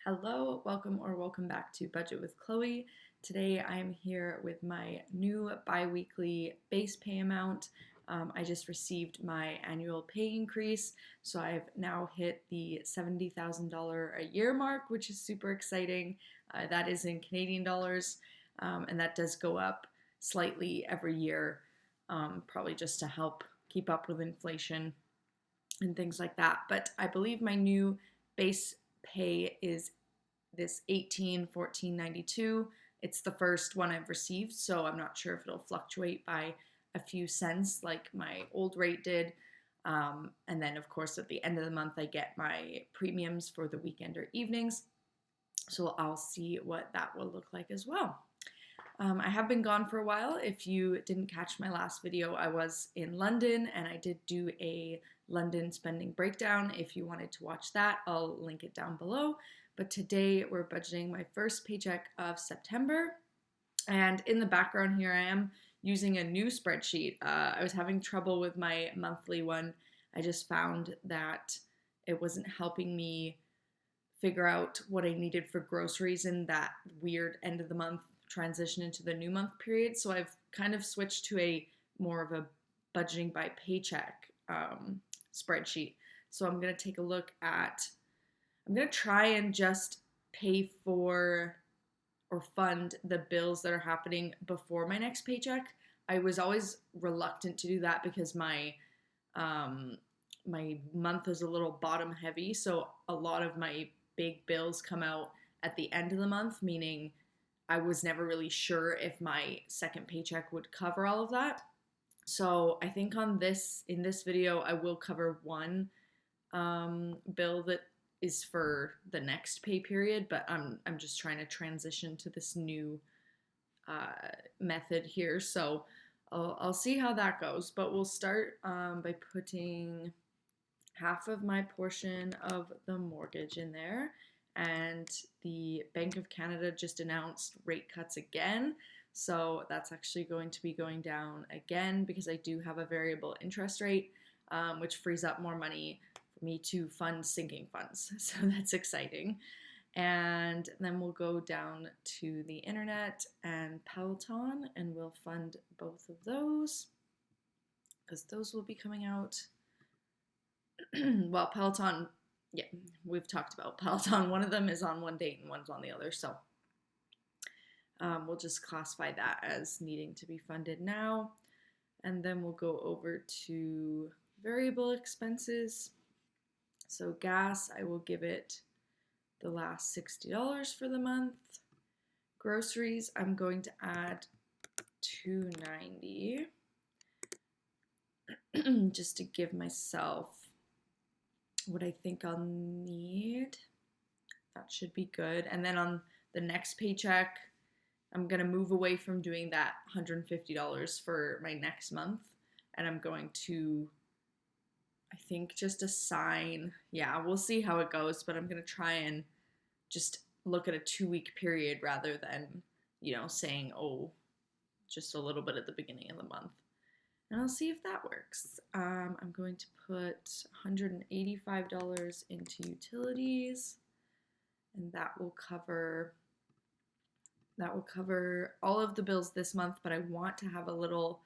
Hello, welcome back to Budget with Chloe. Today I am here with my new bi-weekly base pay amount. I just received my annual pay increase, so I've now hit the $70,000 a year mark, which is super exciting. That is in Canadian dollars, and that does go up slightly every year, probably just to help keep up with inflation and things like that. But I believe my new base pay is this 1814.92. It's the first one I've received, so I'm not sure if it'll fluctuate by a few cents like my old rate did. And then, of course, at the end of the month, I get my premiums for the weekend or evenings. So I'll see what that will look like as well. I have been gone for a while. If you didn't catch my last video, I was in London and I did do a London spending breakdown. If you wanted to watch that, I'll link it down below. But today we're budgeting my first paycheck of September. And in the background here, I am using a new spreadsheet. I was having trouble with my monthly one. I just found that it wasn't helping me figure out what I needed for groceries in that weird end of the month transition into the new month period. So I've kind of switched to a more of a budgeting by paycheck spreadsheet. So I'm going to take a look at, I'm going to try and just pay for or fund the bills that are happening before my next paycheck. I was always reluctant to do that because my month is a little bottom heavy. So a lot of my big bills come out at the end of the month, meaning I was never really sure if my second paycheck would cover all of that. So I think in this video, I will cover one bill that is for the next pay period, but I'm just trying to transition to this new method here. So I'll see how that goes, but we'll start by putting half of my portion of the mortgage in there. And the Bank of Canada just announced rate cuts again. So that's actually going to be going down again because I do have a variable interest rate, which frees up more money for me to fund sinking funds. So that's exciting. And then we'll go down to the internet and Peloton, and we'll fund both of those because those will be coming out. Well, Peloton, yeah, we've talked about Peloton. One of them is on one date and one's on the other. So we'll just classify that as needing to be funded now. And then we'll go over to variable expenses. So gas, I will give it the last $60 for the month. Groceries, I'm going to add $2.90 just to give myself what I think I'll need. That should be good. And then on the next paycheck, I'm going to move away from doing that $150 for my next month. And I'm going to, I think, just assign, we'll see how it goes, but I'm going to try and just look at a 2-week period rather than, saying, just a little bit at the beginning of the month. And I'll see if that works. I'm going to put $185 into utilities, and that will cover all of the bills this month, but I want to have a little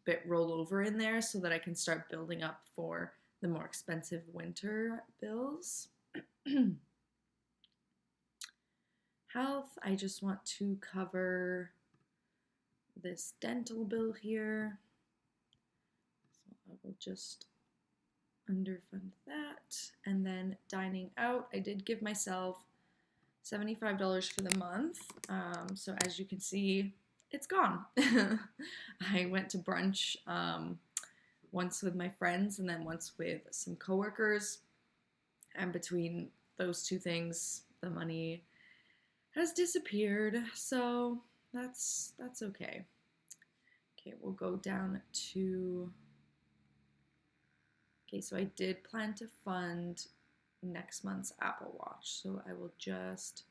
bit roll over in there so that I can start building up for the more expensive winter bills. Health, I just want to cover this dental bill here. So I will just underfund that. And then dining out, I did give myself $75 for the month. So as you can see, it's gone. I went to brunch once with my friends and then once with some coworkers. And between those two things, the money has disappeared. So that's okay. Okay, we'll go down to, okay, so I did plan to fund next month's Apple Watch. So I will just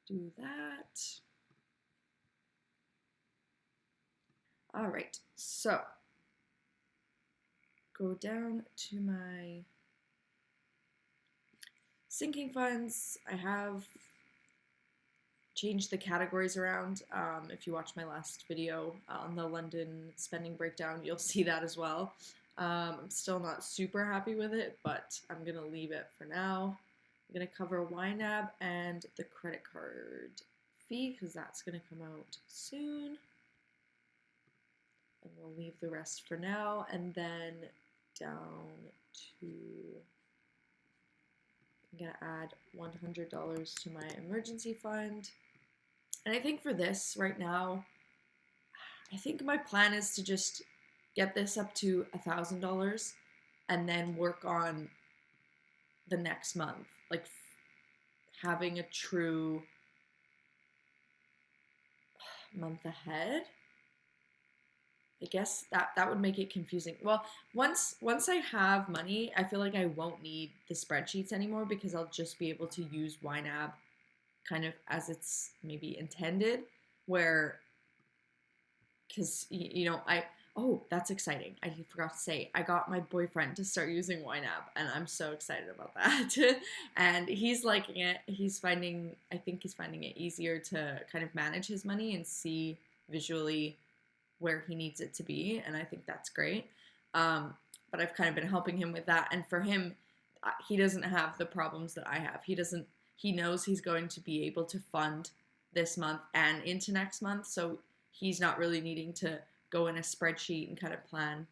do that. All right, so go down to my sinking funds, I have changed the categories around. If you watch my last video on the London spending breakdown, you'll see that as well. I'm still not super happy with it, but I'm going to leave it for now. I'm going to cover YNAB and the credit card fee because that's going to come out soon. And we'll leave the rest for now. And then down to, I'm going to add $100 to my emergency fund. And I think for this right now, I think my plan is to just get this up to $1,000 and then work on the next month, like having a true month ahead. I guess that would make it confusing. Well, once I have money, I feel like I won't need the spreadsheets anymore because I'll just be able to use YNAB kind of as it's maybe intended, where, because oh, that's exciting. I forgot to say, I got my boyfriend to start using YNAB, and I'm so excited about that. And he's liking it. I think he's finding it easier to kind of manage his money and see visually where he needs it to be, and I think that's great. But I've kind of been helping him with that, and for him, he doesn't have the problems that I have. He knows he's going to be able to fund this month and into next month, so he's not really needing to go in a spreadsheet and kind of plan.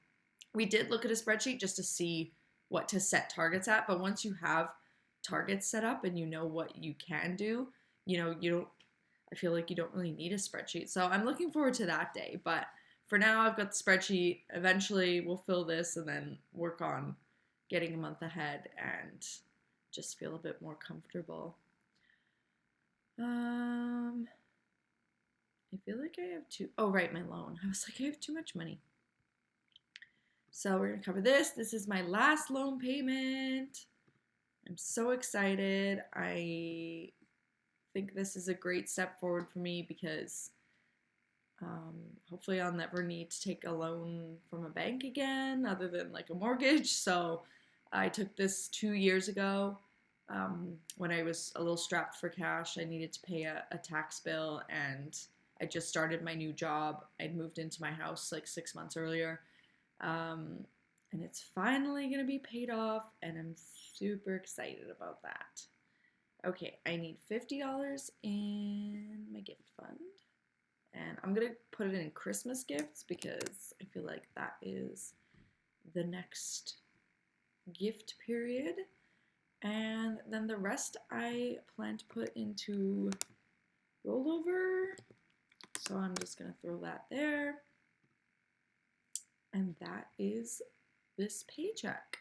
We did look at a spreadsheet just to see what to set targets at, but once you have targets set up and you know what you can do, I feel like you don't really need a spreadsheet. So I'm looking forward to that day. But for now, I've got the spreadsheet. Eventually, we'll fill this and then work on getting a month ahead and just feel a bit more comfortable. I feel like I have oh, right, my loan. I was like, I have too much money. So we're going to cover this. This is my last loan payment. I'm so excited. I think this is a great step forward for me because hopefully I'll never need to take a loan from a bank again other than like a mortgage. So I took this 2 years ago when I was a little strapped for cash. I needed to pay a tax bill, and I just started my new job. I'd moved into my house like 6 months earlier, and it's finally going to be paid off, and I'm super excited about that. Okay, I need $50 in my gift fund. And I'm going to put it in Christmas gifts because I feel like that is the next gift period. And then the rest I plan to put into rollover. So I'm just going to throw that there. And that is this paycheck.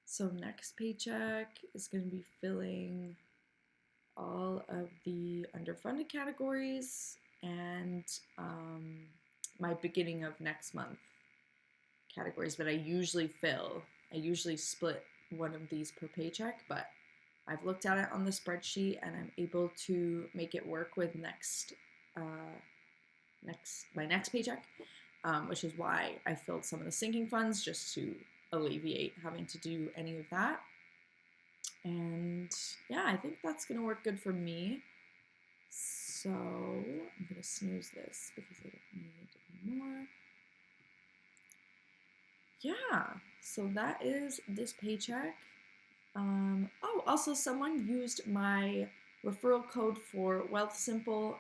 So next paycheck is going to be filling all of the underfunded categories and my beginning of next month categories that I usually fill. I usually split one of these per paycheck, but I've looked at it on the spreadsheet and I'm able to make it work with my next paycheck, which is why I filled some of the sinking funds just to alleviate having to do any of that. And yeah, I think that's going to work good for me. So I'm going to snooze this because I don't need more. Yeah, so that is this paycheck. Oh, also someone used my referral code for Wealthsimple,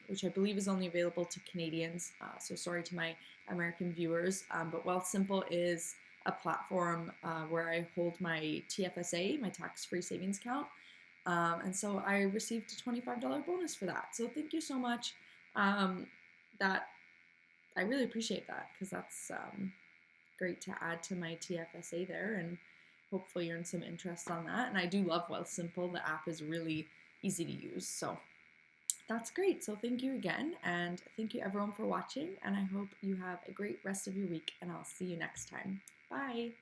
which I believe is only available to Canadians. So sorry to my American viewers, but Wealthsimple is a platform where I hold my TFSA, my tax-free savings account. And so I received a $25 bonus for that. So thank you so much. I really appreciate that because that's great to add to my TFSA there and hopefully earn some interest on that. And I do love Wealthsimple. The app is really easy to use. So that's great. So thank you again. And thank you everyone for watching. And I hope you have a great rest of your week. And I'll see you next time. Bye.